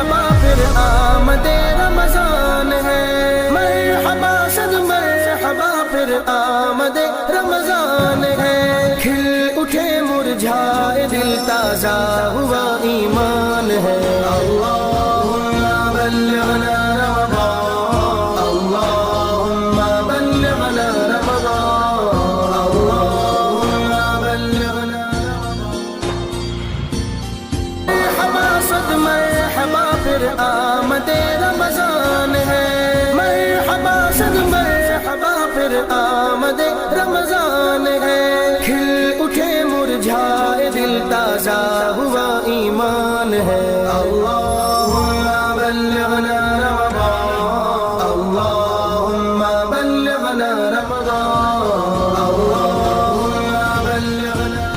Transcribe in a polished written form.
مرحبا پھر آمد رمضان ہے، مرحبا صد مرحبا پھر آمد رمضان ہے، کھل اٹھے مرجھائے دل تازہ ہوا ایمان ہے، اللہم بلغنا رمضان، اللہم بلغنا رمضان، اللہم بلغنا مرحبا صد مرحبا پھر آمد رمضان ہے، مرحبا صد مرحبا پھر آمد رمضان ہے، کھل اٹھے مرجھائے دل تازہ ہوا ایمان ہے، اللہم بلغنا رمضان، اللہم بلغنا رمضان، اللہم بلغنا